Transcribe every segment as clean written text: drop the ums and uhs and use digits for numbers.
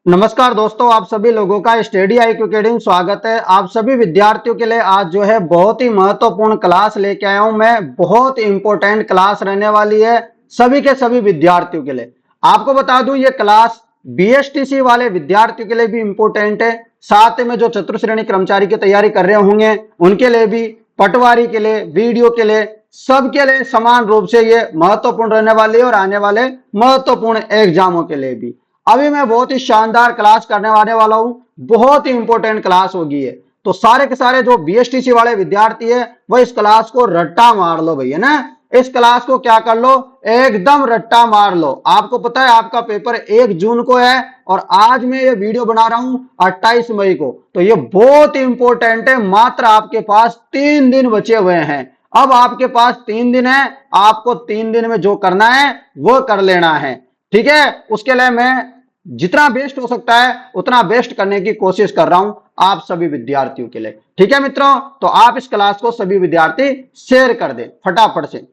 नमस्कार दोस्तों, आप सभी लोगों का स्टडी IQ अकेडमी स्वागत है। आप सभी विद्यार्थियों के लिए आज जो है बहुत ही महत्वपूर्ण क्लास लेके आया हूं मैं। बहुत इंपॉर्टेंट क्लास रहने वाली है सभी के सभी विद्यार्थियों के लिए। आपको बता दूं ये क्लास BSTC वाले विद्यार्थियों के लिए भी इंपॉर्टेंट है, साथ में जो चतुर्थ श्रेणी कर्मचारी की तैयारी कर रहे होंगे उनके लिए भी, पटवारी के लिए, वीडियो के लिए, सबके लिए समान रूप से ये महत्वपूर्ण रहने वाली है और आने वाले महत्वपूर्ण एग्जामों के लिए भी। अभी मैं बहुत ही शानदार क्लास करने वाला हूं, बहुत ही इंपॉर्टेंट क्लास होगी ये। तो सारे के सारे जो BSTC वाले विद्यार्थी है वह इस क्लास को रट्टा मार लो भैया ना। इस क्लास को क्या कर लो, एकदम रट्टा मार लो। आपको पता है आपका पेपर 1 जून को है और आज मैं ये वीडियो बना रहा हूं 28 मई को। तो ये बहुत इंपॉर्टेंट है। मात्र आपके पास 3 दिन बचे हुए हैं। अब आपके पास 3 दिन है, आपको 3 दिन में जो करना है वो कर लेना है, ठीक है। उसके लिए मैं जितना बेस्ट हो सकता है उतना बेस्ट करने की कोशिश कर रहा हूं आप सभी विद्यार्थियों के लिए, ठीक है मित्रों। तो आप इस क्लास को सभी विद्यार्थी शेयर कर दें फटाफट से।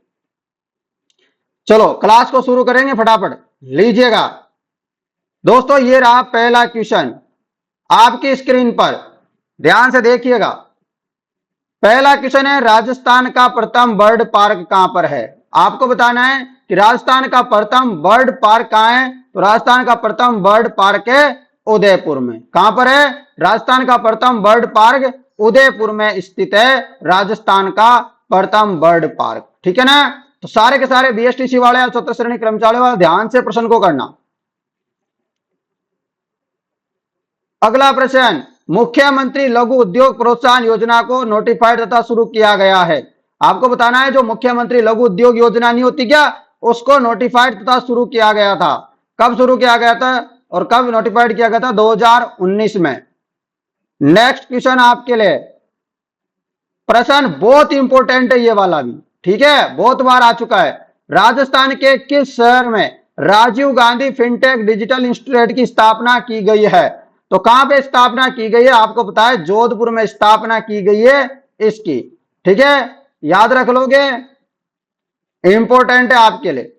चलो क्लास को शुरू करेंगे फटाफट, लीजिएगा दोस्तों। ये रहा पहला क्वेश्चन आपकी स्क्रीन पर, ध्यान से देखिएगा। पहला क्वेश्चन है, राजस्थान का प्रथम बर्ड पार्क कहां पर है। आपको बताना है कि राजस्थान का प्रथम बर्ड पार्क कहां है। तो राजस्थान का प्रथम बर्ड पार्क है उदयपुर में। कहां पर है? राजस्थान का प्रथम बर्ड पार्क उदयपुर में स्थित है, राजस्थान का प्रथम बर्ड पार्क, ठीक है ना। तो सारे के सारे BSTC वाले और चतुर्थ श्रेणी कर्मचारी वाले ध्यान से प्रश्न को करना। अगला प्रश्न, मुख्यमंत्री लघु उद्योग प्रोत्साहन योजना को नोटिफाइड तथा शुरू किया गया है। आपको बताना है जो मुख्यमंत्री लघु उद्योग योजना नहीं होती क्या, उसको नोटिफाइड तथा शुरू किया गया था। कब शुरू किया गया था और कब नोटिफाइड किया गया था? 2019 में। नेक्स्ट क्वेश्चन आपके लिए, प्रश्न बहुत इंपॉर्टेंट है ये वाला भी, ठीक है, बहुत बार आ चुका है। राजस्थान के किस शहर में Rajiv Gandhi fintech digital institute की स्थापना की गई है? तो कहां पे स्थापना की गई है? आपको पता है जोधपुर में स्थापना की गई है इसकी, ठीक है, याद रख लोगे। इंपॉर्टेंट है आपके लिए।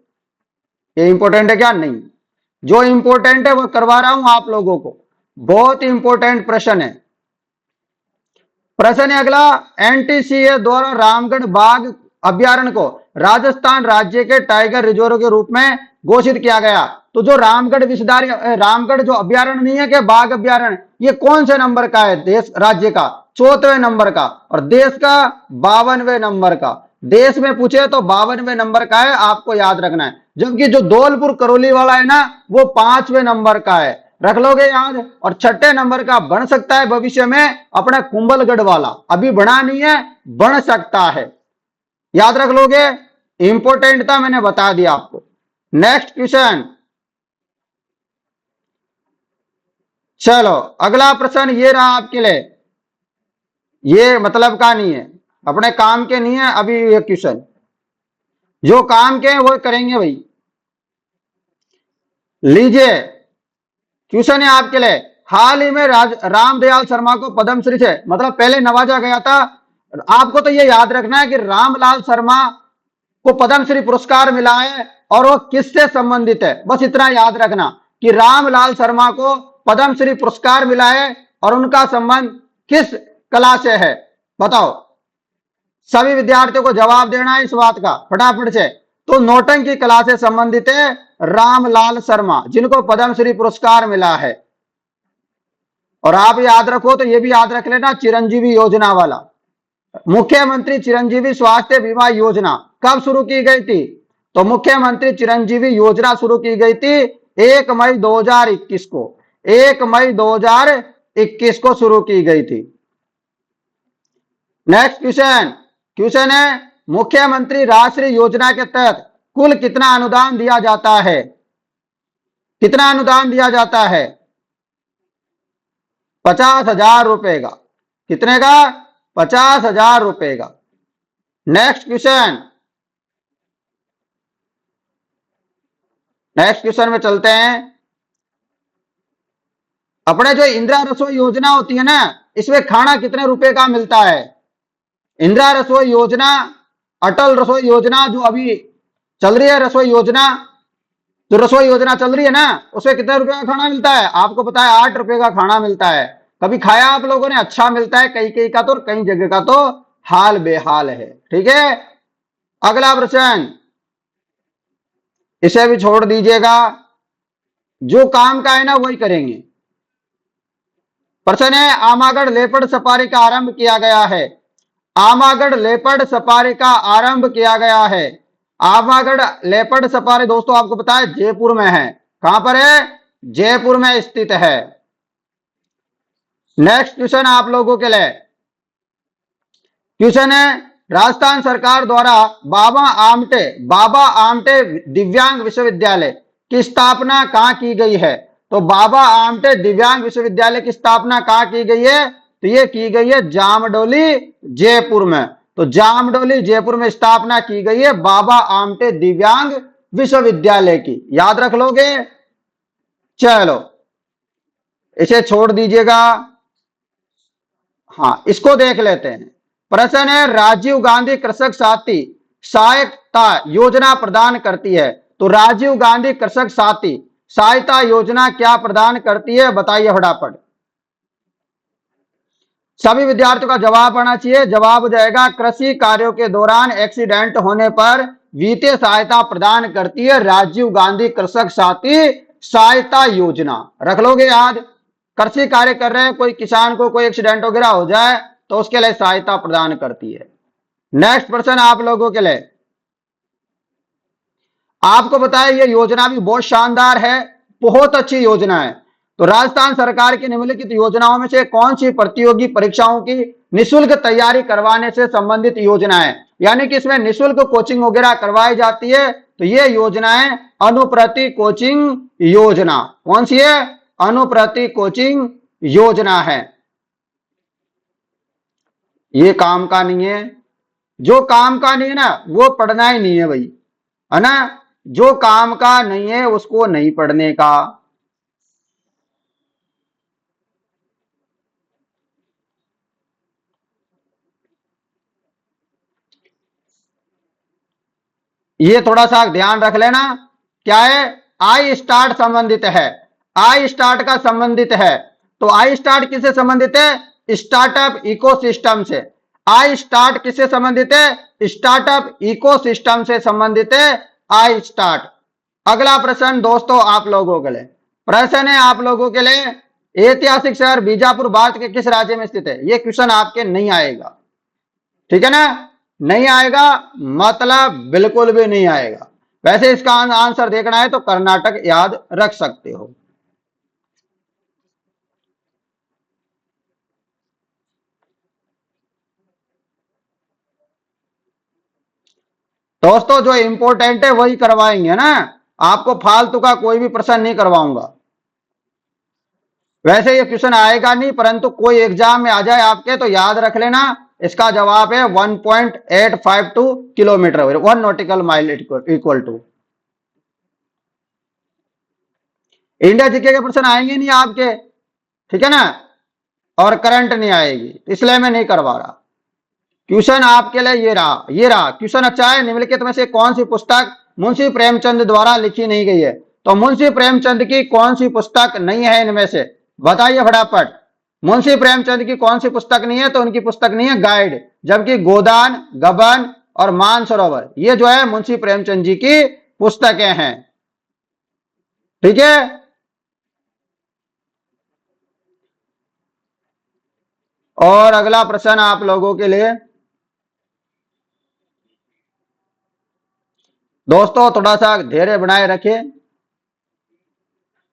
ये इंपॉर्टेंट है क्या? नहीं, जो इंपॉर्टेंट है वो करवा रहा हूं आप लोगों को। बहुत इंपॉर्टेंट प्रश्न है। प्रश्न है अगला, NTCA द्वारा रामगढ़ बाघ अभ्यारण्य को राजस्थान राज्य के टाइगर रिजर्व के रूप में घोषित किया गया। तो जो रामगढ़ विषधारी रामगढ़ जो अभ्यारण्य नहीं है कि बाघ अभ्यारण्य, ये कौन से नंबर का है? देश राज्य का 4वें नंबर का और देश का 52वें नंबर का। देश में पूछे तो 52वें नंबर का है, आपको याद रखना है। जबकि जो धौलपुर करौली वाला है ना वो 5वें नंबर का है, रख लोगे याद। और 6ठे नंबर का बन सकता है भविष्य में अपना कुंभलगढ़ वाला, अभी बना नहीं है, बन सकता है, याद रख लोगे। इंपॉर्टेंट था, मैंने बता दिया आपको। नेक्स्ट क्वेश्चन, चलो अगला प्रश्न ये रहा आपके लिए। ये मतलब का नहीं है, अपने काम के नहीं है अभी ये क्वेश्चन, जो काम के हैं वो करेंगे भाई। लीजिए क्वेश्चन है आपके लिए, हाल ही में रामदयाल शर्मा को पद्मश्री से मतलब पहले नवाजा गया था। आपको तो ये याद रखना है कि रामलाल शर्मा को पद्मश्री पुरस्कार मिला है और वो किससे संबंधित है, बस इतना याद रखना कि रामलाल शर्मा को पद्मश्री पुरस्कार मिला है और उनका संबंध किस कला से है, बताओ। सभी विद्यार्थियों को जवाब देना है इस बात का फटाफट से। तो नौटंकी कला से संबंधित है रामलाल शर्मा, जिनको पद्मश्री पुरस्कार मिला है। और आप याद रखो तो ये भी याद रख लेना, चिरंजीवी योजना वाला, मुख्यमंत्री चिरंजीवी स्वास्थ्य बीमा योजना कब शुरू की गई थी? तो मुख्यमंत्री चिरंजीवी योजना शुरू की गई थी 1 मई 2021 को। 1 मई 2021 को शुरू की गई थी। नेक्स्ट क्वेश्चन है, मुख्यमंत्री राष्ट्रीय योजना के तहत कुल कितना अनुदान दिया जाता है? कितना अनुदान दिया जाता है? 50,000 रुपए का। कितने का? 50,000 रुपए का। नेक्स्ट क्वेश्चन में चलते हैं। अपने जो इंदिरा रसोई योजना होती है ना, इसमें खाना कितने रुपए का मिलता है? इंदिरा रसोई योजना, अटल रसोई योजना जो अभी चल रही है रसोई योजना, जो रसोई योजना चल रही है ना, उसमें कितने रुपए का खाना मिलता है आपको पता है? 8 रुपए का खाना मिलता है। कभी खाया आप लोगों ने? अच्छा मिलता है कई कई का तो, और कई जगह का तो हाल बेहाल है। ठीक है, अगला प्रश्न, इसे भी छोड़ दीजिएगा, जो काम का है ना वही करेंगे। प्रश्न है, आमागढ़ लेपर्ड सफारी का आरंभ किया गया है। आमागढ़ लेपर्ड सफारी का आरंभ किया गया है। आमागढ़ लेपर्ड सफारी दोस्तों आपको पता है जयपुर में है। कहां पर है? जयपुर में स्थित है। नेक्स्ट क्वेश्चन आप लोगों के लिए क्वेश्चन है, राजस्थान सरकार द्वारा बाबा आमटे दिव्यांग विश्वविद्यालय की स्थापना कहां की गई है? तो बाबा आमटे दिव्यांग विश्वविद्यालय की स्थापना कहां की गई है? तो ये की गई है जामडोली जयपुर में। तो जामडोली जयपुर में स्थापना की गई है बाबा आमटे दिव्यांग विश्वविद्यालय की। याद रख लोगे? चलो इसे छोड़ दीजिएगा। हाँ, इसको देख लेते हैं। प्रश्न है, राजीव गांधी कृषक साथी सहायता योजना प्रदान करती है। तो राजीव गांधी कृषक साथी सहायता योजना क्या प्रदान करती है? बताइए फटाफट। सभी विद्यार्थियों का जवाब आना चाहिए। जवाब हो जाएगा, कृषि कार्यों के दौरान एक्सीडेंट होने पर वित्तीय सहायता प्रदान करती है राजीव गांधी कृषक साथी सहायता योजना। रख लोगे याद? कृषि कार्य कर रहे हैं, कोई किसान को कोई एक्सीडेंट वगैरह हो जाए तो उसके लिए सहायता प्रदान करती है। नेक्स्ट प्रश्न आप लोगों के लिए, आपको बताया ये योजना भी बहुत शानदार है, बहुत अच्छी योजना है। तो राजस्थान सरकार की निम्नलिखित योजनाओं में से कौन सी प्रतियोगी परीक्षाओं की निशुल्क तैयारी करवाने से संबंधित योजना है? यानी कि इसमें निशुल्क कोचिंग वगैरह करवाई जाती है। तो ये योजना है अनुप्रति कोचिंग योजना। कौन सी है? अनुप्रति कोचिंग योजना है। ये काम का नहीं है। जो काम का नहीं है ना वो पढ़ना ही नहीं है भाई, है ना? जो काम का नहीं है उसको नहीं पढ़ने का। ये थोड़ा सा ध्यान रख लेना। क्या है? आई स्टार्ट संबंधित है। आई स्टार्ट का संबंधित है। तो आई स्टार्ट किससे संबंधित है? स्टार्टअप इकोसिस्टम से। आई स्टार्ट किससे संबंधित है? स्टार्टअप इकोसिस्टम से संबंधित है आई स्टार्ट। अगला प्रश्न दोस्तों आप लोगों के लिए, प्रश्न है आप लोगों के लिए, ऐतिहासिक शहर बीजापुर भारत के किस राज्य में स्थित है? ये क्वेश्चन आपके नहीं आएगा। ठीक है ना? नहीं आएगा मतलब बिल्कुल भी नहीं आएगा। वैसे इसका आंसर देखना है तो कर्नाटक याद रख सकते हो। दोस्तों जो इंपॉर्टेंट है वही करवाएंगे ना, आपको फालतू का कोई भी प्रश्न नहीं करवाऊंगा। वैसे ये क्वेश्चन आएगा नहीं, परंतु कोई एग्जाम में आ जाए आपके तो याद रख लेना, इसका जवाब है 1.852 kilometre, 1 nautical mile equal to. India GK के प्रश्न आएंगे नहीं आपके, ठीक है ना? और करंट नहीं आएगी, इसलिए मैं नहीं करवा रहा। क्वेश्चन आपके लिए ये रहा क्वेश्चन अच्छा है। निम्नलिखित में से कौन सी पुस्तक मुंशी प्रेमचंद द्वारा लिखी नहीं गई है? तो मुंशी प्रेमचंद की कौन सी पुस्तक नहीं है इनमें से? बताइए फटाफट। मुंशी प्रेमचंद की कौन सी पुस्तक नहीं है? तो उनकी पुस्तक नहीं है गाइड, जबकि गोदान, गबन और मानसरोवर ये जो है मुंशी प्रेमचंद जी की पुस्तकें हैं। ठीक है, और अगला प्रश्न आप लोगों के लिए दोस्तों, थोड़ा सा धैर्य बनाए रखें।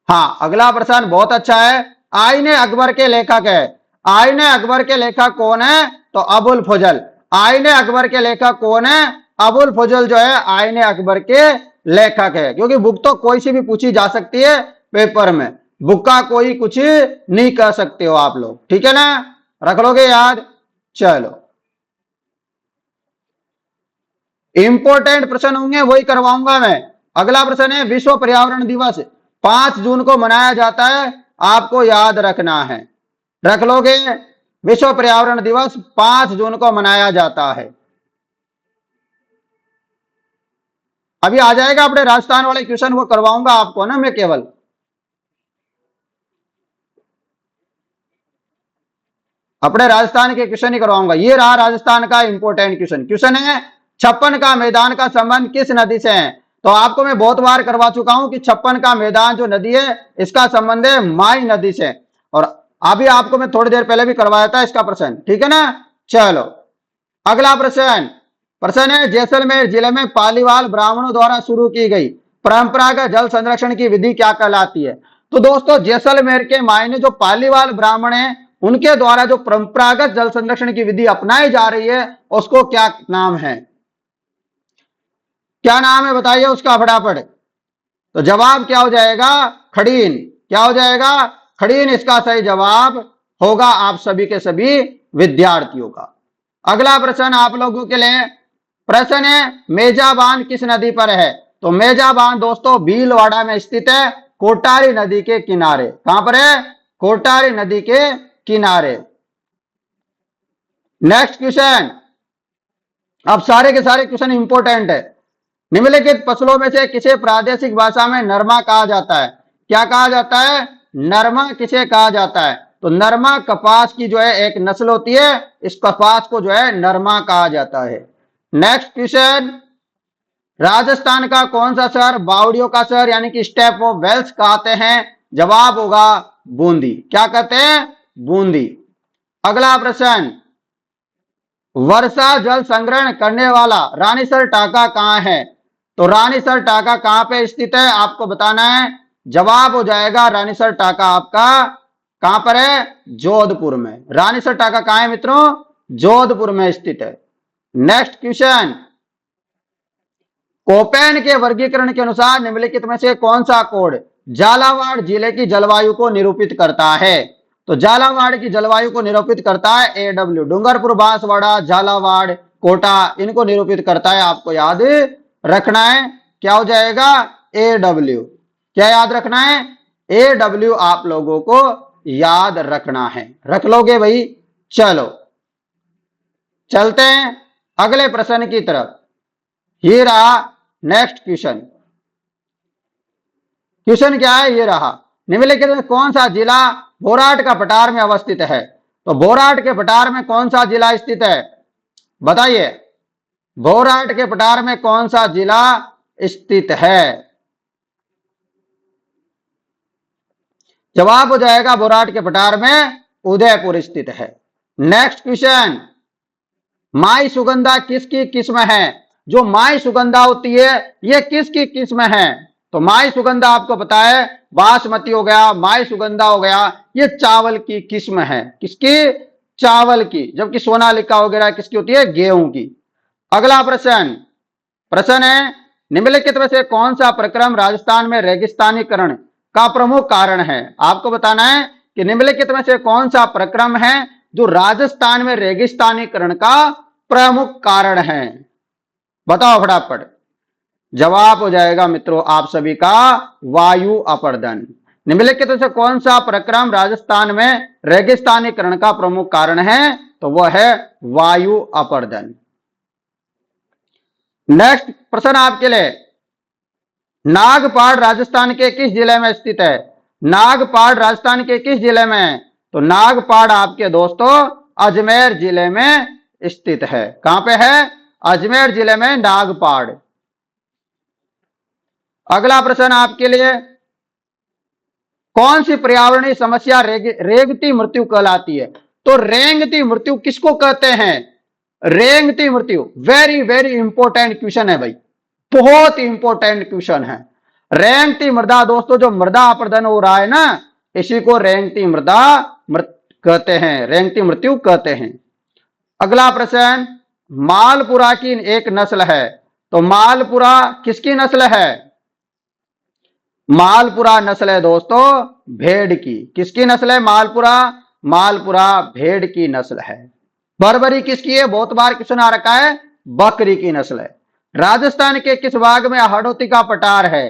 हाँ, अगला प्रश्न बहुत अच्छा है। आईने अकबर के लेखक है। आईने अकबर के लेखक कौन है? तो अबुल फजल। आईने अकबर के लेखक कौन है? अबुल फजल जो है आईने अकबर के लेखक है। क्योंकि बुक तो कोई सी भी पूछी जा सकती है पेपर में, बुक का कोई कुछ नहीं कर सकते हो आप लोग। ठीक है ना? रख लोगे याद? चलो, इंपॉर्टेंट प्रश्न होंगे वही करवाऊंगा मैं। अगला प्रश्न है, विश्व पर्यावरण दिवस 5 जून को मनाया जाता है, आपको याद रखना है। रख लोगे? विश्व पर्यावरण दिवस 5 जून को मनाया जाता है। अभी आ जाएगा अपने राजस्थान वाले क्वेश्चन, वो करवाऊंगा आपको ना मैं, केवल अपने राजस्थान के क्वेश्चन ही करवाऊंगा। ये रहा राजस्थान का इंपॉर्टेंट क्वेश्चन। क्वेश्चन है 56 का मैदान का संबंध किस नदी से है? तो आपको मैं बहुत बार करवा चुका हूं कि 56 का मैदान जो नदी है इसका संबंध है माई नदी से, और अभी आपको मैं थोड़ी देर पहले भी करवाया था इसका प्रश्न, ठीक है ना। चलो अगला प्रश्न, प्रश्न है जैसलमेर जिले में पालीवाल ब्राह्मणों द्वारा शुरू की गई परंपरागत जल संरक्षण की विधि क्या कहलाती है? तो दोस्तों जैसलमेर के मायने जो पालीवाल ब्राह्मण है उनके द्वारा जो परंपरागत जल संरक्षण की विधि अपनाई जा रही है उसको क्या नाम है? क्या नाम है बताइए उसका फटाफट। तो जवाब क्या हो जाएगा? खड़ीन। क्या हो जाएगा? खड़ीन इसका सही जवाब होगा आप सभी के सभी विद्यार्थियों का। अगला प्रश्न आप लोगों के लिए, प्रश्न है मेजा बांध किस नदी पर है? तो मेजा बांध दोस्तों भीलवाड़ा में स्थित है, कोटारी नदी के किनारे। कहां पर है? कोटारी नदी के किनारे। नेक्स्ट क्वेश्चन, अब सारे के सारे क्वेश्चन इंपॉर्टेंट है। निम्नलिखित फसलों में से किसे प्रादेशिक भाषा में नरमा कहा जाता है? क्या कहा जाता है? नरमा किसे कहा जाता है? तो नरमा कपास की जो है एक नस्ल होती है, इस कपास को जो है नरमा कहा जाता है। नेक्स्ट क्वेश्चन, राजस्थान का कौन सा शहर बावड़ियों का शहर यानी कि स्टेप ऑफ वेल्स कहते हैं? जवाब होगा बूंदी। क्या कहते हैं? बूंदी। अगला प्रश्न, वर्षा जल संग्रहण करने वाला रानीसर टाका कहां है? तो रानीसर टाका कहां पे स्थित है आपको बताना है। जवाब हो जाएगा रानीसर टाका आपका कहां पर है? जोधपुर में। रानीसर टाका कहां है मित्रों? जोधपुर में स्थित है। नेक्स्ट क्वेश्चन, कोपेन के वर्गीकरण के अनुसार निम्नलिखित में से कौन सा कोड झालावाड़ जिले की जलवायु को निरूपित करता है? तो झालावाड़ की जलवायु को निरूपित करता है AW, डूंगरपुर, बांसवाड़ा, झालावाड़, कोटा, इनको निरूपित करता है। आपको याद रखना है क्या हो जाएगा? AW। क्या याद रखना है? AW आप लोगों को याद रखना है। रख लोगे भाई? चलो चलते हैं अगले प्रश्न की तरफ। ये रहा नेक्स्ट क्वेश्चन। क्वेश्चन क्या है? ये रहा, निम्नलिखित में कौन सा जिला बोराट का पठार में अवस्थित है? तो बोराट के पठार में कौन सा जिला स्थित है बताइए। बोराट के पठार में कौन सा जिला स्थित है? जवाब हो जाएगा बोराट के पठार में उदयपुर स्थित है। नेक्स्ट क्वेश्चन, माई सुगंधा किसकी किस्म है? जो माई सुगंधा होती है ये किसकी किस्म है? तो माई सुगंधा आपको पता है बासमती हो गया, माई सुगंधा हो गया, ये चावल की किस्म है। किसकी? चावल की। जबकि सोनालिका वगैरह किसकी होती है? गेहूं की। अगला प्रश्न, प्रश्न है निम्नलिखित में से कौन सा प्रक्रम राजस्थान में रेगिस्तानीकरण का प्रमुख कारण है? आपको बताना है कि निम्नलिखित में से कौन सा प्रक्रम है जो राजस्थान में रेगिस्तानीकरण का प्रमुख कारण है? बताओ फटाफट। जवाब हो जाएगा मित्रों आप सभी का वायु अपर्दन। निम्नलिखित से कौन सा प्रक्रम राजस्थान में रेगिस्तानीकरण का प्रमुख कारण है? तो वह है वायु अपर्दन। नेक्स्ट प्रश्न आपके लिए, नागपाड़ राजस्थान के किस जिले में स्थित है? नागपाड़ राजस्थान के किस जिले में है? तो नागपाड़ आपके दोस्तों अजमेर जिले में स्थित है। कहां पे है? अजमेर जिले में नागपाड़। अगला प्रश्न आपके लिए, कौन सी पर्यावरणीय समस्या रेंगती मृत्यु कहलाती है? तो रेंगती मृत्यु किसको कहते हैं? रेंगती मृत्यु वेरी वेरी इंपॉर्टेंट क्वेश्चन है भाई, बहुत इंपॉर्टेंट क्वेश्चन है। रेंगती मृदा दोस्तों, जो मृदा अपरदन हो रहा है ना, इसी को रेंगती मृदा कहते हैं, रेंगती मृत्यु कहते हैं। अगला प्रश्न, मालपुरा की एक नस्ल है, तो मालपुरा किसकी नस्ल है? मालपुरा नस्ल है दोस्तों भेड़ की। किसकी नस्ल है मालपुरा? मालपुरा भेड़ की नस्ल है। बर्बरी किसकी है? बहुत बार क्वेश्चन आ रखा है, बकरी की नस्ल है। राजस्थान के किस भाग में हाड़ौती का पठार है?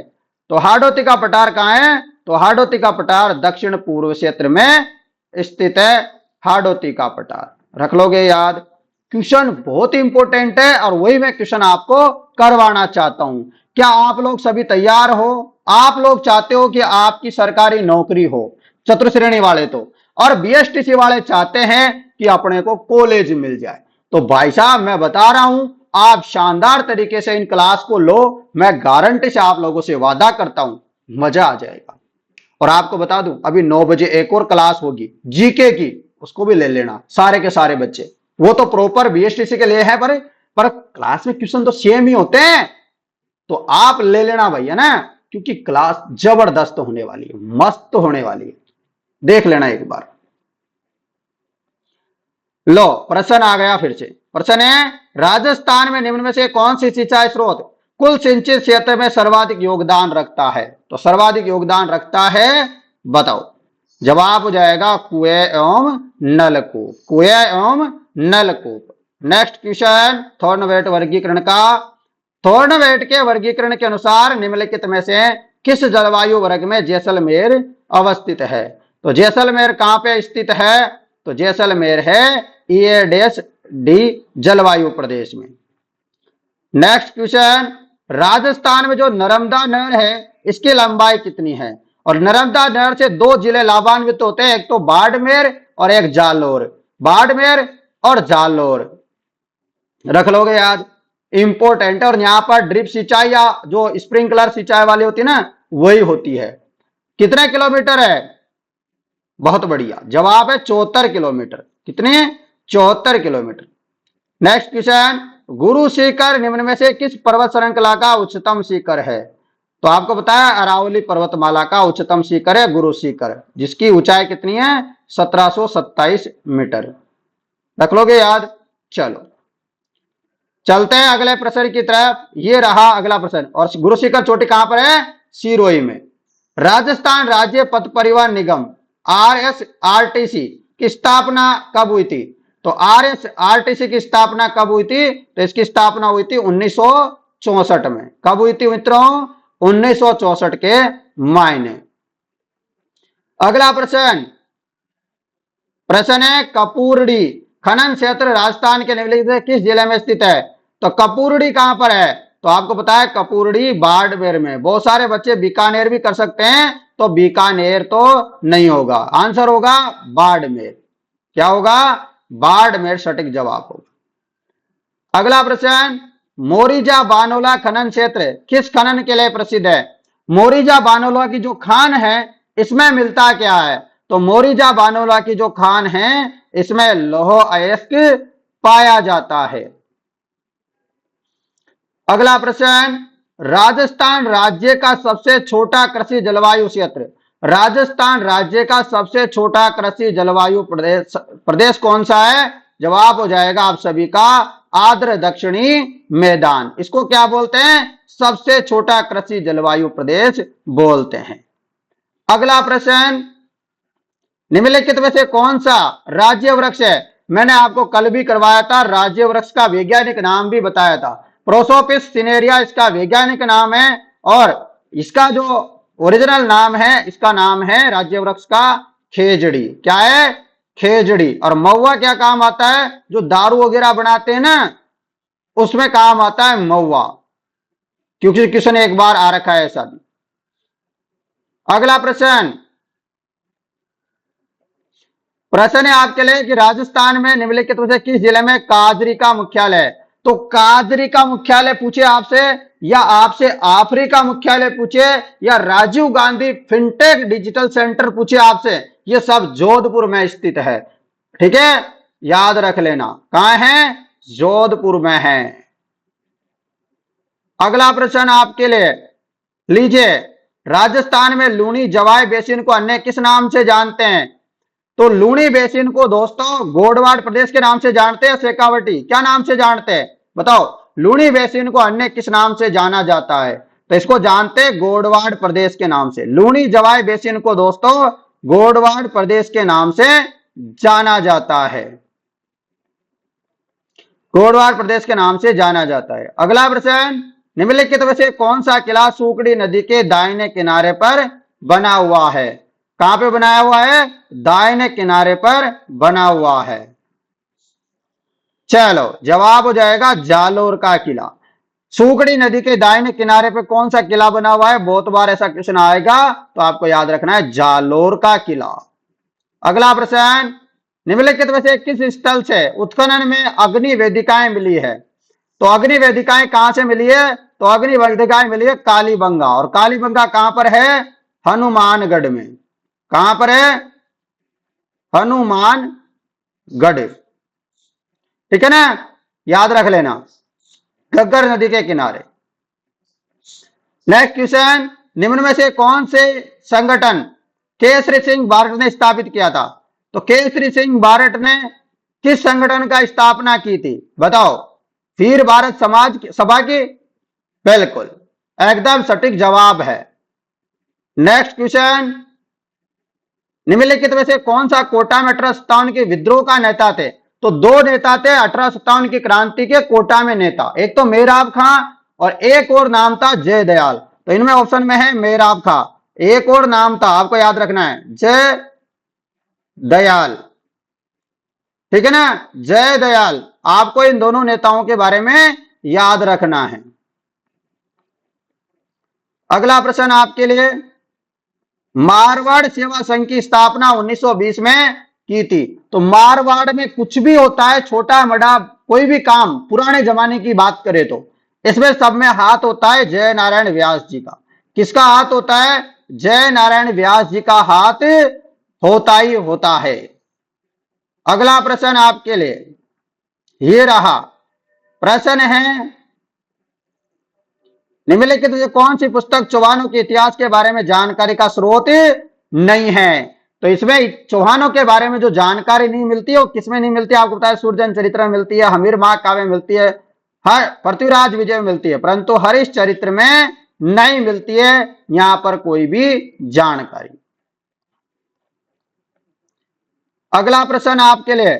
तो हाड़ौती का पठार कहां है? तो हाड़ौती का पठार दक्षिण पूर्व क्षेत्र में स्थित है। हाड़ौती का पठार रख लोगे याद। क्वेश्चन बहुत इंपॉर्टेंट है और वही मैं क्वेश्चन आपको करवाना चाहता हूं। क्या आप लोग सभी तैयार हो? आप लोग चाहते हो कि आपकी सरकारी नौकरी हो, चतुर्श्रेणी वाले तो, और बीएसटीसी वाले चाहते हैं कि अपने को कॉलेज मिल जाए। तो भाई साहब मैं बता रहा हूं, आप शानदार तरीके से इन क्लास को लो, मैं गारंटी से आप लोगों से वादा करता हूं मजा आ जाएगा। और आपको बता दूं, अभी 9 बजे एक और क्लास होगी जीके की, उसको भी ले लेना सारे के सारे बच्चे। वो तो प्रॉपर बीएसटीसी के लिए है, पर क्लास में क्वेश्चन तो सेम ही होते हैं, तो आप ले लेना भैया ना, क्योंकि क्लास जबरदस्त होने वाली है, मस्त होने वाली है। देख लेना एक बार। लो प्रश्न आ गया फिर से। प्रश्न है, राजस्थान में निम्न में से कौन सी सिंचाई स्रोत कुल सिंचित क्षेत्र में सर्वाधिक योगदान रखता है? तो सर्वाधिक योगदान रखता है, बताओ। जवाब हो जाएगा कुएं एवं नलकूप, कुएं एवं नलकूप। नेक्स्ट क्वेश्चन, थॉर्नवेट वर्गीकरण का। थॉर्नवेट के वर्गीकरण के अनुसार निम्नलिखित में से किस जलवायु वर्ग में जैसलमेर अवस्थित है? तो जैसलमेर कहां पे स्थित है? तो जैसलमेर है EAD जलवायु प्रदेश में। नेक्स्ट क्वेश्चन, राजस्थान में जो नर्मदा नहर है इसकी लंबाई कितनी है? और नर्मदा नहर से दो जिले लाभान्वित होते हैं, एक तो बाड़मेर और एक जालोर। बाड़मेर और जालोर रख लोगे याद, इंपॉर्टेंट है। और यहां पर ड्रिप सिंचाई या जो स्प्रिंकलर सिंचाई वाली होती है ना, वही होती है। कितने किलोमीटर है? बहुत बढ़िया, जवाब है 74 किलोमीटर। कितने? 74 kilometre. Next question, Guru Shikhar निम्न में से किस पर्वत श्रृंखला का उच्चतम शिखर है? तो आपको बताया अरावली पर्वतमाला का उच्चतम शिखर है गुरु शिखर, जिसकी ऊंचाई कितनी है? 1727 मीटर। रख लोगे याद। चलो चलते हैं अगले प्रश्न की तरफ। ये रहा अगला प्रश्न। और गुरु शिखर चोटी कहां पर है? सिरोही में। राजस्थान राज्य पथ परिवहन निगम RSRTC की स्थापना कब हुई थी? तो RSRTC की स्थापना कब हुई थी? तो इसकी स्थापना हुई थी 1964 में। कब हुई थी मित्रों? 1964 के मायने। अगला प्रश्न, प्रश्न है कपूरड़ी खनन क्षेत्र राजस्थान के निम्नलिखित किस जिले में स्थित है? तो कपूरड़ी कहां पर है? तो आपको पता है कपूरड़ी बाड़मेर में। बहुत सारे बच्चे बीकानेर भी कर सकते हैं, तो बीकानेर तो नहीं होगा, आंसर होगा बाड़मेर। क्या होगा? बाड़मेर सटीक जवाब होगा। अगला प्रश्न, मोरिजा बानोला खनन क्षेत्र किस खनन के लिए प्रसिद्ध है? मोरिजा बानोला की जो खान है इसमें मिलता क्या है? तो मोरिजा बानोला की जो खान है इसमें लौह अयस्क पाया जाता है। अगला प्रश्न, राजस्थान राज्य का सबसे छोटा कृषि जलवायु क्षेत्र। राजस्थान राज्य का सबसे छोटा कृषि जलवायु प्रदेश कौन सा है? जवाब हो जाएगा आप सभी का आर्द्र दक्षिणी मैदान। इसको क्या बोलते हैं? सबसे छोटा कृषि जलवायु प्रदेश बोलते हैं। अगला प्रश्न, निम्नलिखित में से कौन सा राज्य वृक्ष है? मैंने आपको कल भी करवाया था, राज्य वृक्ष का वैज्ञानिक नाम भी बताया था। प्रोसोपिस सिनेरिया इसका वैज्ञानिक नाम है, और इसका जो ओरिजिनल नाम है, इसका नाम है राज्य वृक्ष का खेजड़ी। क्या है? खेजड़ी। और महुआ क्या काम आता है? जो दारू वगैरह बनाते हैं ना, उसमें काम आता है महुआ, क्योंकि क्वेश्चन एक बार आ रखा है ऐसा भी। अगला प्रश्न, प्रश्न है आपके लिए कि राजस्थान में निम्नलिखित में से किस जिले में काजरी का मुख्यालय है? तो काजरी का मुख्यालय पूछे आपसे, या आपसे आफरी का मुख्यालय पूछे, या Rajiv Gandhi fintech digital centre पूछे आपसे, ये सब जोधपुर में स्थित है। ठीक है, याद रख लेना। कहां है? जोधपुर में है। अगला प्रश्न आपके लिए, लीजिए, राजस्थान में लूनी जवाई बेसिन को अन्य किस नाम से जानते हैं? तो लूनी बेसिन को दोस्तों गोडवाड़ प्रदेश के नाम से जानते हैं, शेखावटी क्या नाम से जानते हैं? बताओ, लूनी बेसिन को अन्य किस नाम से जाना जाता है? तो इसको जानते हैं गोडवाड़ प्रदेश के नाम से। लूनी जवाई बेसिन को दोस्तों गोडवाड़ प्रदेश के नाम से जाना जाता है। गोडवाड़ प्रदेश के नाम से जाना जाता है। अगला प्रश्न, निम्नलिखित में से कौन सा किला सूकड़ी नदी के दाहिने किनारे पर बना हुआ है? कहां पे बनाया हुआ है? दाहिने किनारे पर बना हुआ है। चलो जवाब हो जाएगा जालोर का किला। सूखड़ी नदी के दाहिने किनारे पे कौन सा किला बना हुआ है? बहुत बार ऐसा क्वेश्चन आएगा, तो आपको याद रखना है जालोर का किला। अगला प्रश्न, निम्नलिखित में से किस स्थल से उत्खनन में अग्नि वेदिकाएं मिली है? तो अग्नि वेदिकाएं कहां से मिली है? तो अग्नि वेदिकाएं मिली है कालीबंगा, और कालीबंगा कहां पर है? हनुमानगढ़ में। कहां पर है? हनुमानगढ़। ठीक है ना, याद रख लेना, घग्गर नदी के किनारे। नेक्स्ट क्वेश्चन, निम्न में से कौन से संगठन केसरी सिंह बारट ने स्थापित किया था? तो केसरी सिंह बारट ने किस संगठन का स्थापना की थी? बताओ। वीर भारत समाज सभा की? बिल्कुल, एकदम सटीक जवाब है। नेक्स्ट क्वेश्चन, निम्नलिखित में से कौन सा कोटा में 1857 के विद्रोह का नेता थे? तो दो नेता थे 1857 की क्रांति के कोटा में नेता, एक तो मेहराब खां और एक और नाम था जय दयाल। तो इनमें ऑप्शन में है मेहराब खां, एक और नाम था, आपको याद रखना है, जय दयाल। ठीक है ना, जय दयाल। आपको इन दोनों नेताओं के बारे में याद रखना है। अगला प्रश्न आपके लिए, मारवाड़ सेवा संघ की स्थापना 1920 में की थी। तो मारवाड़ में कुछ भी होता है, छोटा बड़ा कोई भी काम, पुराने जमाने की बात करें तो इसमें सब में हाथ होता है जय नारायण व्यास जी का। किसका हाथ होता है? जय नारायण व्यास जी का हाथ होता ही होता है। अगला प्रश्न आपके लिए ये रहा, प्रश्न है, निम्नलिखित में कौन सी पुस्तक चौहानों के इतिहास के बारे में जानकारी का स्रोत नहीं है? तो इसमें चौहानों के बारे में जो जानकारी नहीं मिलती है वो किसमें नहीं मिलती है? आपको पता है, सूर्यजन चरित्र में मिलती है, हमीर महाकाव्य में मिलती है, हर पृथ्वीराज विजय में मिलती है, परंतु हरीश चरित्र में नहीं मिलती है यहां पर कोई भी जानकारी। अगला प्रश्न आपके लिए,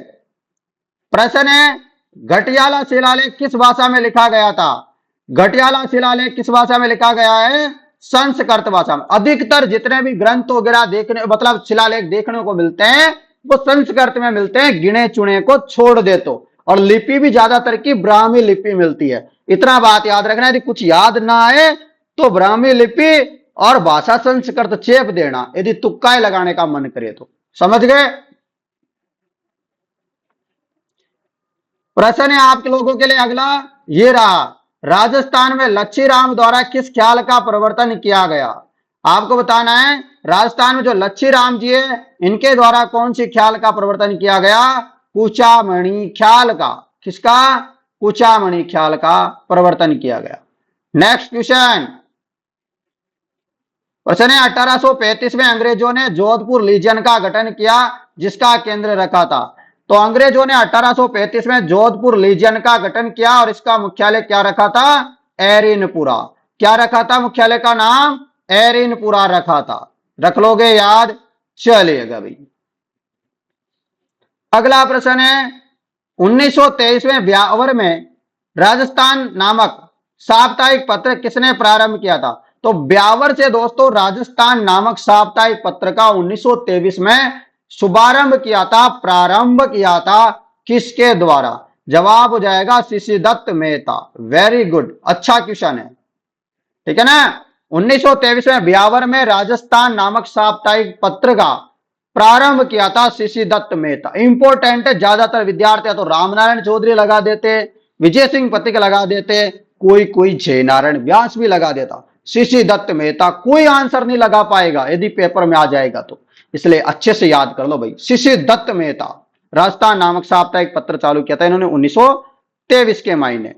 प्रश्न है, घटियाला शिलालेख किस भाषा में लिखा गया था? घटियाला शिलालेख किस भाषा में लिखा गया है? संस्कृत भाषा में। अधिकतर जितने भी ग्रंथ वगैरह देखने मतलब शिलालेख देखने को मिलते हैं वो संस्कृत में मिलते हैं, गिने चुने को छोड़ दे तो। और लिपि भी ज्यादातर की ब्राह्मी लिपि मिलती है। इतना बात याद रखना, यदि कुछ याद ना आए तो ब्राह्मी लिपि और भाषा संस्कृत चेप देना, यदि तुक्का लगाने का मन करे तो। समझ गए? प्रश्न है आप लोगों के लिए अगला, ये रहा, राजस्थान में लच्छी राम द्वारा किस ख्याल का प्रवर्तन किया गया? आपको बताना है, राजस्थान में जो लच्छी राम जी है इनके द्वारा कौन सी ख्याल का प्रवर्तन किया गया? कुचामणि ख्याल का। किसका? कुचामणि ख्याल का प्रवर्तन किया गया। नेक्स्ट क्वेश्चन, प्रश्न है, 1835 में अंग्रेजों ने जोधपुर लीजियन का गठन किया जिसका केंद्र रखा था। तो अंग्रेजों ने 1835 में जोधपुर लीजियन का गठन किया और इसका मुख्यालय क्या रखा था? एरिनपुरा। क्या रखा था? मुख्यालय का नाम एरिनपुरा रखा था। रख लोगे याद? चलिएगा भाई। अगला प्रश्न है, 1923 में ब्यावर में राजस्थान नामक साप्ताहिक पत्र किसने प्रारंभ किया था? तो ब्यावर से दोस्तों राजस्थान नामक साप्ताहिक पत्र का 1923 में शुभारंभ किया था, प्रारंभ किया था, किसके द्वारा? जवाब हो जाएगा CC Datta Mehta. Very good, अच्छा क्वेश्चन है। ठीक है ना, 1923 में ब्यावर में राजस्थान नामक साप्ताहिक पत्र का प्रारंभ किया था सीसी दत्त मेहता। इंपोर्टेंट है, ज्यादातर विद्यार्थी तो रामनारायण चौधरी लगा देते, विजय सिंह पथिक लगा देते, कोई कोई जय नारायण व्यास भी लगा देता। सीसी दत्त मेहता कोई आंसर नहीं लगा पाएगा यदि पेपर में आ जाएगा तो, इसलिए अच्छे से याद कर लो भाई। सीसी दत्त मेहता राजस्थान नामक साप्ताहिक पत्र चालू किया था इन्होंने 1923 के महीने।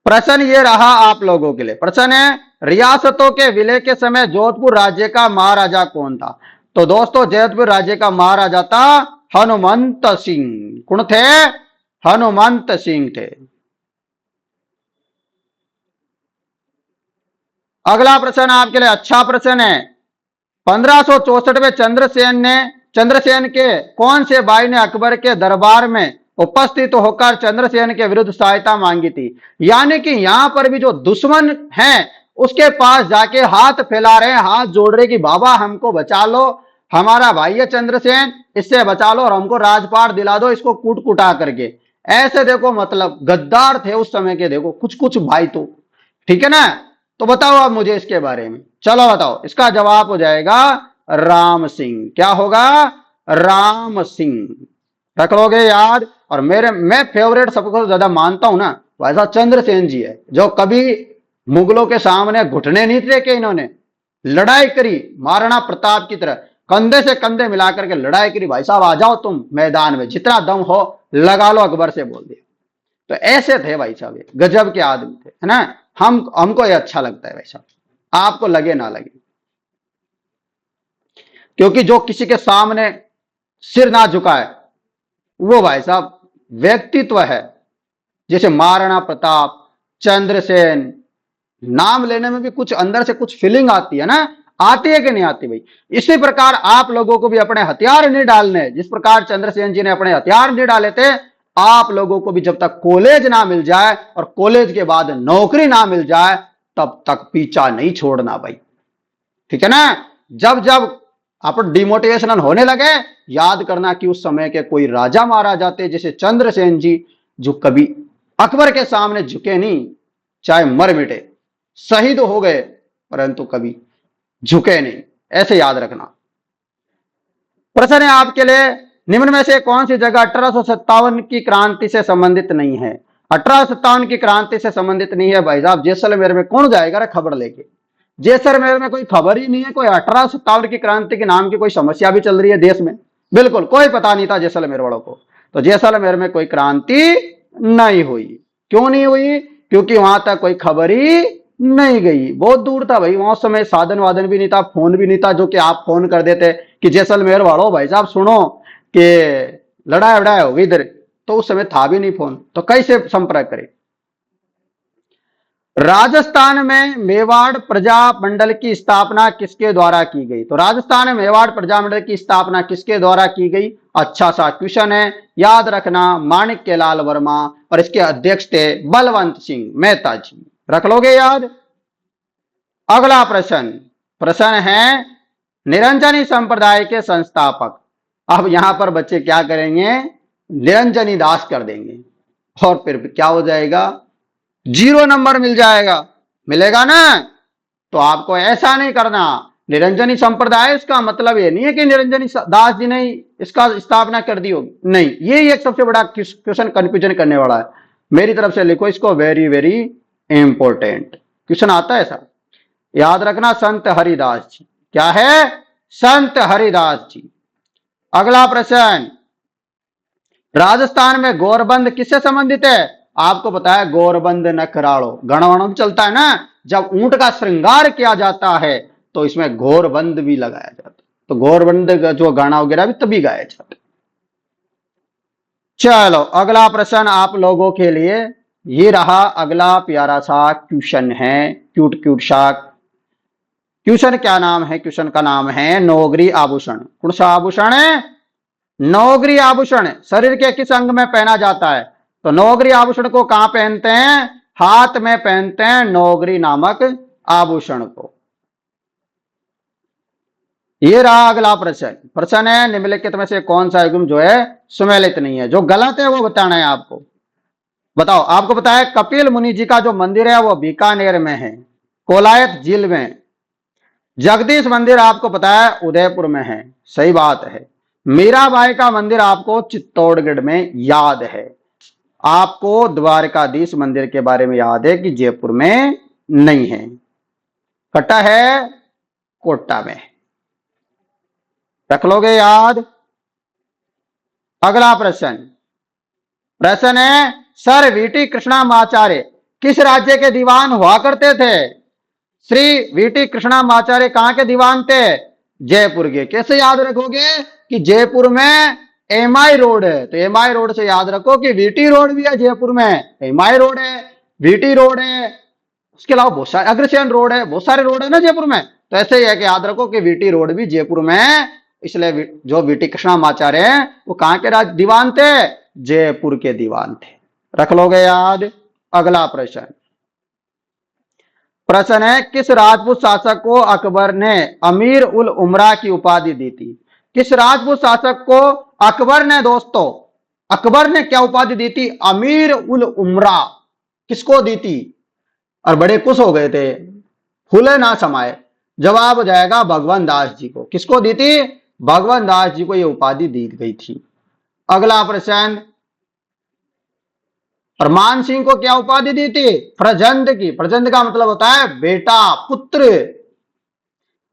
प्रश्न ये रहा आप लोगों के लिए, प्रश्न है, रियासतों के विलय के समय जोधपुर राज्य का महाराजा कौन था? तो दोस्तों जोधपुर राज्य का महाराजा था हनुमंत सिंह। कौन थे? हनुमंत सिंह थे। अगला प्रश्न आपके लिए अच्छा प्रश्न है, 1564 में चंद्रसेन के कौन से भाई ने अकबर के दरबार में उपस्थित होकर चंद्रसेन के विरुद्ध सहायता मांगी थी? यानी कि यहां पर भी जो दुश्मन हैं उसके पास जाके हाथ फैला रहे हैं, हाथ जोड़ रहे कि बाबा हमको बचा लो, हमारा भाई है चंद्रसेन, इससे बचा लो और हमको राजपाट दिला दो इसको कूट कुटा करके। ऐसे देखो, मतलब गद्दार थे उस समय के, देखो कुछ कुछ भाई तो, ठीक है ना। तो बताओ आप मुझे इसके बारे में, चलो बताओ। इसका जवाब हो जाएगा राम सिंह। क्या होगा? राम सिंह। रख लोगे याद। और मैं फेवरेट सबको ज्यादा मानता हूं ना, वैसा चंद्रसेन जी है, जो कभी मुगलों के सामने घुटने नहीं टेके, इन्होंने लड़ाई करी महाराणा प्रताप की तरह, कंधे से कंधे मिलाकर के लड़ाई करी। भाई साहब आ जाओ तुम मैदान में, जितना दम हो लगा लो, अकबर से बोल दिया। तो ऐसे थे भाई साहब, ये गजब के आदमी थे, है ना। हमको ये अच्छा लगता है भाई साहब, आपको लगे ना लगे, क्योंकि जो किसी के सामने सिर ना झुकाए, वो भाई साहब व्यक्तित्व है। जैसे महाराणा प्रताप, चंद्रसेन, नाम लेने में भी कुछ अंदर से कुछ फीलिंग आती है ना, आती है कि नहीं आती भाई। इसी प्रकार आप लोगों को भी अपने हथियार नहीं डालने, जिस प्रकार चंद्रसेन जी ने अपने हथियार नहीं डाले थे, आप लोगों को भी जब तक कॉलेज ना मिल जाए और कॉलेज के बाद नौकरी ना मिल जाए, तब तक पीछा नहीं छोड़ना भाई, ठीक है ना। जब जब आप डिमोटिवेशनल होने लगे, याद करना कि उस समय के कोई राजा महाराजा थे, जैसे चंद्रसेन जी, जो कभी अकबर के सामने झुके नहीं, चाहे मर मिटे, शहीद हो गए, परंतु कभी झुके नहीं। ऐसे याद रखना। प्रश्न है आपके लिए, निम्न में से कौन सी जगह 1857 की क्रांति से संबंधित नहीं है? 1857 की क्रांति से संबंधित नहीं है भाई साहब। जैसलमेर में कौन जाएगा रे खबर लेके? जैसलमेर में कोई खबर ही नहीं है, कोई 1857 की क्रांति के नाम की कोई समस्या भी चल रही है देश में, बिल्कुल कोई पता नहीं था जैसलमेर वालों को। तो जैसलमेर में कोई क्रांति नहीं हुई। क्यों नहीं हुई? क्योंकि वहां तक कोई खबर ही नहीं गई, बहुत दूर था भाई, वहां उस समय साधन वाधन भी नहीं था, फोन भी नहीं था, जो कि आप फोन कर देते कि जैसलमेर वालों भाई साहब सुनो कि लड़ाई वड़ाई होगी इधर, तो उस समय था भी नहीं फोन, तो कैसे संपर्क करें। राजस्थान में मेवाड़ प्रजा मंडल की स्थापना किसके द्वारा की गई? तो राजस्थान में मेवाड़ प्रजा मंडल की स्थापना किसके द्वारा की गई? अच्छा सा क्वेश्चन है, याद रखना, माणिक्य लाल वर्मा, और इसके अध्यक्ष थे बलवंत सिंह मेहता जी। रख लोगे याद। अगला प्रश्न, प्रश्न है निरंजनी संप्रदाय के संस्थापक। अब यहां पर बच्चे क्या करेंगे? निरंजनी दास कर देंगे, और फिर क्या हो जाएगा? 0 नंबर मिल जाएगा, मिलेगा ना। तो आपको ऐसा नहीं करना, निरंजनी संप्रदाय इसका मतलब ये नहीं है कि निरंजनी दास जी ने इसका स्थापना कर दी होगी, नहीं। ये एक सबसे बड़ा क्वेश्चन कंफ्यूजन करने वाला है। मेरी तरफ से लिखो इसको, वेरी वेरी इंपॉर्टेंट क्वेश्चन आता है ऐसा, याद रखना। संत हरिदास जी, क्या है? संत हरिदास जी। अगला प्रश्न, राजस्थान में गौरबंद किससे संबंधित है? आपको पता है गौरबंद नखराड़ो, गणवणम चलता है ना, जब ऊंट का श्रृंगार किया जाता है तो इसमें गौरबंद भी लगाया जाता है, तो गौरबंद जो गाना वगैरह भी तभी गाया जाता है। चलो अगला प्रश्न आप लोगों के लिए ये रहा, अगला प्यारा सा क्वेश्चन है, क्यूट क्यूट सा क्वेश्चन। क्या नाम है क्वेश्चन का? नाम है नौगरी आभूषण। कौन सा आभूषण है? नौगरी आभूषण शरीर के किस अंग में पहना जाता है? तो नौगरी आभूषण को कहां पहनते हैं? हाथ में पहनते हैं नौगरी नामक आभूषण को। ये रहा अगला प्रश्न। प्रश्न है निम्नलिखित में से कौन सा युग्म जो है सुमेलित नहीं है? जो गलत है वो बताना है आपको। बताओ। आपको पता है कपिल मुनि जी का जो मंदिर है वो बीकानेर में है, कोलायत झील में। जगदीश मंदिर आपको पता है उदयपुर में है, सही बात है। मीराबाई का मंदिर आपको चित्तौड़गढ़ में याद है। आपको द्वारकाधीश मंदिर के बारे में याद है कि जयपुर में नहीं है, कटा है कोटा में, रख लोगे याद। अगला प्रश्न, प्रश्न है सर वीटी कृष्णामाचार्य किस राज्य के दीवान हुआ करते थे? श्री वीटी कृष्णामाचार्य कहां के दीवान थे? जयपुर के। कैसे याद रखोगे कि जयपुर में एमआई रोड है, तो एमआई रोड से याद रखो कि वीटी रोड भी है जयपुर में, एमआई रोड है, वीटी रोड है, उसके अलावा बहुत सारे अग्रसेन रोड है, बहुत सारे रोड है ना जयपुर में। तो ऐसे ही है कि याद रखो कि वीटी रोड भी जयपुर में, इसलिए जो वीटी कृष्णामाचार्य हैं वो कहां के दीवान थे? जयपुर के दीवान थे, रख लोगे याद। अगला प्रश्न, प्रश्न है किस राजपूत शासक को अकबर ने अमीर उल उमरा की उपाधि दी थी? किस राजपूत शासक को अकबर ने दोस्तों अकबर ने क्या उपाधि दी थी? अमीर उल उमरा। किसको दी थी? और बड़े खुश हो गए थे, फूले ना समाये। जवाब हो जाएगा भगवान दास जी को। किसको दी थी? भगवान दास जी को यह उपाधि दी गई थी। अगला प्रश्न, फरमान सिंह को क्या उपाधि दी थी? प्रजंद की। प्रजंद का मतलब होता है बेटा, पुत्र।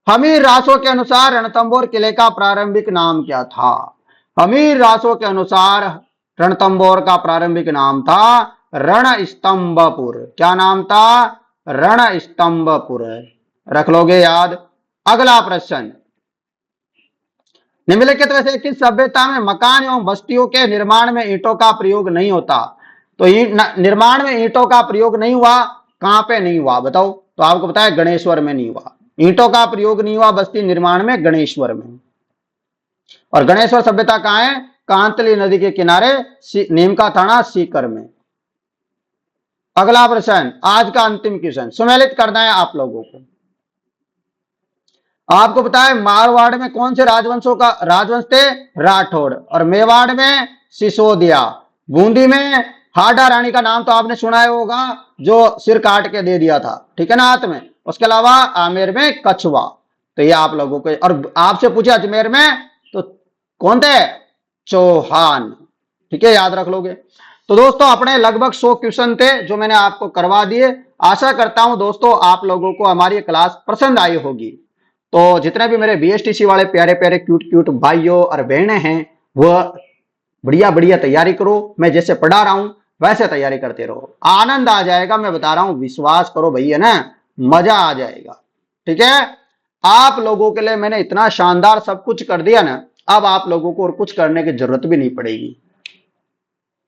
हमीर रासो के अनुसार रणथंभौर किले का प्रारंभिक नाम क्या था? हमीर रासो के अनुसार रणथंभौर का प्रारंभिक नाम था रणस्तंभपुर। क्या नाम था? रणस्तंभपुर। रख लोगे याद। अगला प्रश्न, निम्नलिखित में से किस सभ्यता में मकान एवं बस्तियों के निर्माण में ईंटों का प्रयोग नहीं होता? तो निर्माण में ईंटों का प्रयोग नहीं हुआ, कहां पे नहीं हुआ बताओ? तो आपको पता है गणेश्वर में नहीं हुआ। ईंटों का प्रयोग नहीं हुआ बस्ती निर्माण में, गणेश्वर में। और गणेश्वर सभ्यता कहां है? कांतली नदी के किनारे, नीमका थाना, सीकर में। अगला प्रश्न, आज का अंतिम क्वेश्चन, सुमेलित करना है आप लोगों को। आपको पता है मारवाड़ में कौन से राजवंश थे? राठौड़। और मेवाड़ में सिसोदिया। बूंदी में हाडा रानी का नाम तो आपने सुना होगा, जो सिर काट के दे दिया था, ठीक है ना, हाथ में। उसके अलावा आमेर में कछुआ। तो ये आप लोगों को, और आपसे पूछे अजमेर में तो कौन थे? चौहान। ठीक है, याद रख लोगे। तो दोस्तों अपने लगभग 100 क्वेश्चन थे जो मैंने आपको करवा दिए। आशा करता हूं दोस्तों आप लोगों को हमारी क्लास पसंद आई होगी। तो जितने भी मेरे बीएसटीसी वाले प्यारे प्यारे क्यूट क्यूट भाइयों और बहनें हैं, वह बढ़िया बढ़िया तैयारी करो। मैं जैसे पढ़ा रहा हूं वैसे तैयारी करते रहो, आनंद आ जाएगा। मैं बता रहा हूं, विश्वास करो भैया ना, मजा आ जाएगा। ठीक है, आप लोगों के लिए मैंने इतना शानदार सब कुछ कर दिया ना, अब आप लोगों को और कुछ करने की जरूरत भी नहीं पड़ेगी।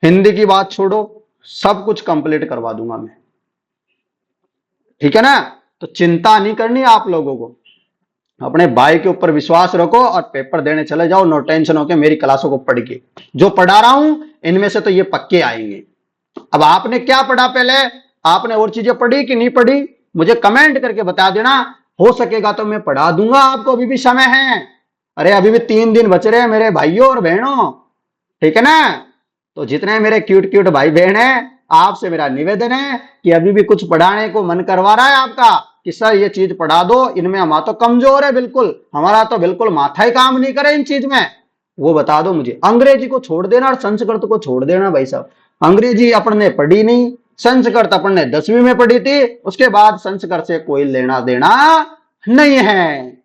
हिंदी की बात छोड़ो, सब कुछ कंप्लीट करवा दूंगा मैं। ठीक है ना, तो चिंता नहीं करनी आप लोगों को। अपने भाई के ऊपर विश्वास रखो और पेपर देने चले जाओ, नो टेंशन होके मेरी क्लासों को पढ़ के। जो पढ़ा रहा हूं इनमें से तो ये पक्के आएंगे। अब आपने क्या पढ़ा पहले, आपने और चीजें पढ़ी कि नहीं पढ़ी, मुझे कमेंट करके बता देना। हो सकेगा तो मैं पढ़ा दूंगा आपको, अभी भी समय है। अरे अभी भी 3 दिन बच रहे हैं मेरे भाइयों और बहनों, ठीक है ना। तो जितने मेरे क्यूट क्यूट भाई बहन हैं, आपसे मेरा निवेदन है कि अभी भी कुछ पढ़ाने को मन करवा रहा है आपका कि सर ये चीज पढ़ा दो, इनमें हमारा तो कमजोर है, बिल्कुल हमारा तो बिल्कुल माथा ही काम नहीं करे इन चीज में, वो बता दो मुझे। अंग्रेजी को छोड़ देना और संस्कृत को छोड़ देना भाई साहब। अंग्रेजी अपन ने पढ़ी नहीं, संस्कृत अपन ने 10वीं में पढ़ी थी, उसके बाद संस्कृत से कोई लेना देना नहीं है।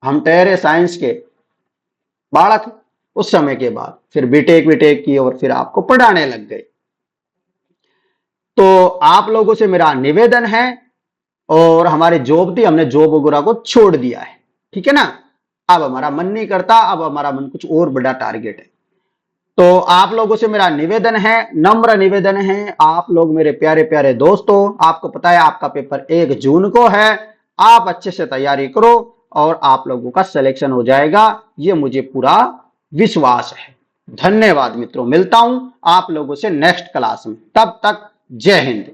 हम ठहरे साइंस के बालक, उस समय के बाद फिर बीटेक वीटेक की और फिर आपको पढ़ाने लग गए। तो आप लोगों से मेरा निवेदन है, और हमारी जॉब थी, हमने जॉब वगैरह को छोड़ दिया है, ठीक है ना। अब हमारा मन नहीं करता, अब हमारा मन कुछ और बड़ा टारगेट है। तो आप लोगों से मेरा निवेदन है, नम्र निवेदन है, आप लोग मेरे प्यारे प्यारे दोस्तों, आपको पता है आपका पेपर 1 जून को है। आप अच्छे से तैयारी करो और आप लोगों का सिलेक्शन हो जाएगा, ये मुझे पूरा विश्वास है। धन्यवाद मित्रों, मिलता हूं आप लोगों से नेक्स्ट क्लास में, तब तक जय हिंद।